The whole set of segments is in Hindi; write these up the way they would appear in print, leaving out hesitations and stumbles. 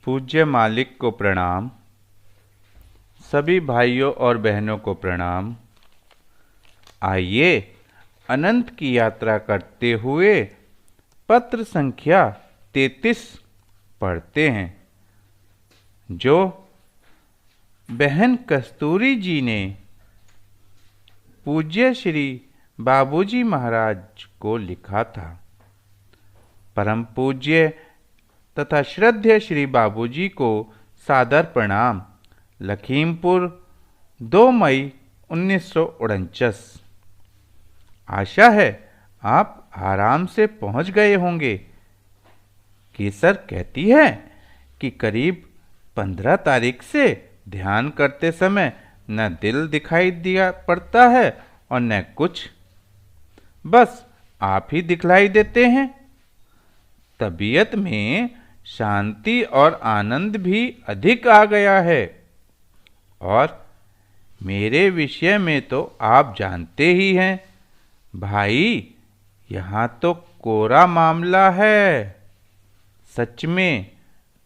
पूज्य मालिक को प्रणाम। सभी भाइयों और बहनों को प्रणाम। आइए अनंत की यात्रा करते हुए पत्र संख्या 33 पढ़ते हैं, जो बहन कस्तूरी जी ने पूज्य श्री बाबूजी महाराज को लिखा था। परम पूज्य तथा श्रद्धेय श्री बाबूजी को सादर प्रणाम। लखीमपुर 2 मई 1949। आशा है आप आराम से पहुंच गए होंगे। केसर कहती है कि करीब 15 तारीख से ध्यान करते समय न दिल दिखाई दिया पड़ता है और न कुछ, बस आप ही दिखलाई देते हैं। तबीयत में शांति और आनंद भी अधिक आ गया है, और मेरे विषय में तो आप जानते ही हैं भाई, यहाँ तो कोरा मामला है। सच में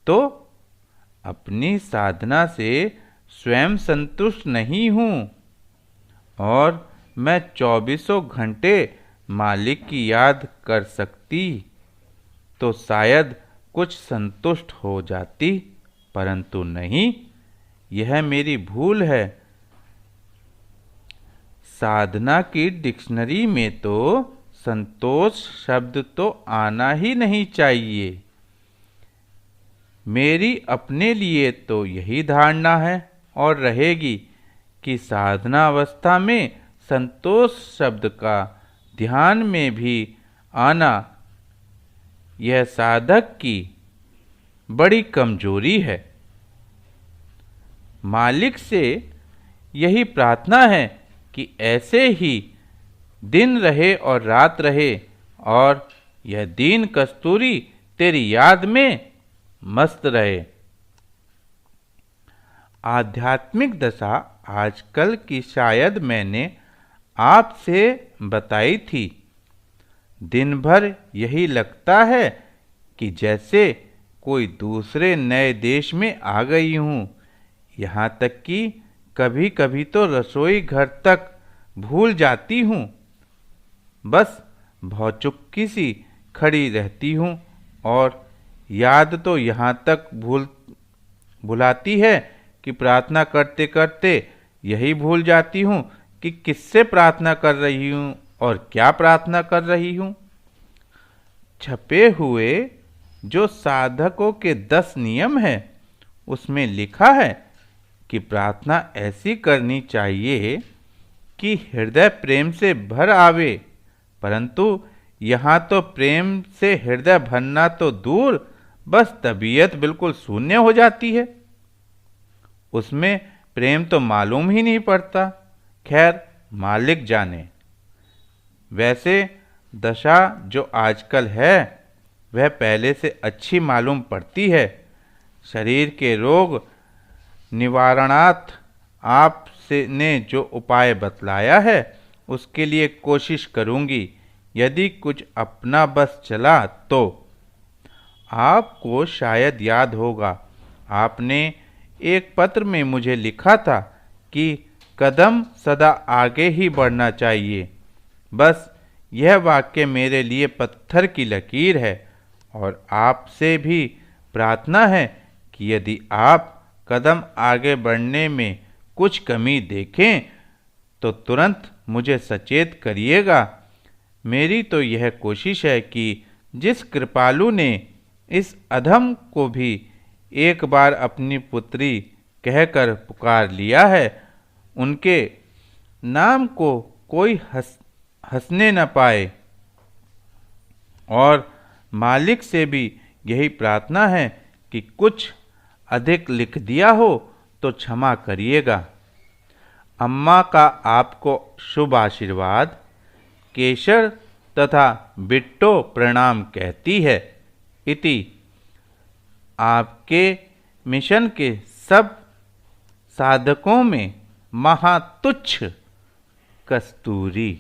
तो अपनी साधना से स्वयं संतुष्ट नहीं हूँ, और मैं 24 घंटे मालिक की याद कर सकती तो शायद कुछ संतुष्ट हो जाती, परंतु नहीं, यह मेरी भूल है। साधना की डिक्शनरी में तो संतोष शब्द तो आना ही नहीं चाहिए। मेरी अपने लिए तो यही धारणा है और रहेगी कि साधना अवस्था में संतोष शब्द का ध्यान में भी आना यह साधक की बड़ी कमजोरी है। मालिक से यही प्रार्थना है कि ऐसे ही दिन रहे और रात रहे, और यह दीन कस्तूरी तेरी याद में मस्त रहे। आध्यात्मिक दशा आजकल की शायद मैंने आपसे बताई थी। दिन भर यही लगता है कि जैसे कोई दूसरे नए देश में आ गई हूँ। यहाँ तक कि कभी कभी तो रसोई घर तक भूल जाती हूँ। बस भौचुक्की सी खड़ी रहती हूँ, और याद तो यहाँ तक भुलाती है कि प्रार्थना करते करते यही भूल जाती हूँ कि किससे प्रार्थना कर रही हूँ और क्या प्रार्थना कर रही हूँ। छपे हुए जो साधकों के 10 नियम हैं, उसमें लिखा है कि प्रार्थना ऐसी करनी चाहिए कि हृदय प्रेम से भर आवे, परंतु यहाँ तो प्रेम से हृदय भरना तो दूर, बस तबीयत बिल्कुल शून्य हो जाती है। उसमें प्रेम तो मालूम ही नहीं पड़ता। खैर, मालिक जाने। वैसे दशा जो आजकल है वह पहले से अच्छी मालूम पड़ती है। शरीर के रोग निवारणार्थ आपसे ने जो उपाय बतलाया है उसके लिए कोशिश करूंगी। यदि कुछ अपना बस चला तो आपको शायद याद होगा, आपने एक पत्र में मुझे लिखा था कि कदम सदा आगे ही बढ़ना चाहिए। बस यह वाक्य मेरे लिए पत्थर की लकीर है, और आपसे भी प्रार्थना है कि यदि आप कदम आगे बढ़ने में कुछ कमी देखें तो तुरंत मुझे सचेत करिएगा। मेरी तो यह कोशिश है कि जिस कृपालु ने इस अधम को भी एक बार अपनी पुत्री कहकर पुकार लिया है, उनके नाम को कोई हंसने न पाए। और मालिक से भी यही प्रार्थना है कि कुछ अधिक लिख दिया हो तो क्षमा करिएगा। अम्मा का आपको शुभ आशीर्वाद। केशर तथा बिट्टो प्रणाम कहती है। इति आपके मिशन के सब साधकों में महातुच्छ कस्तूरी।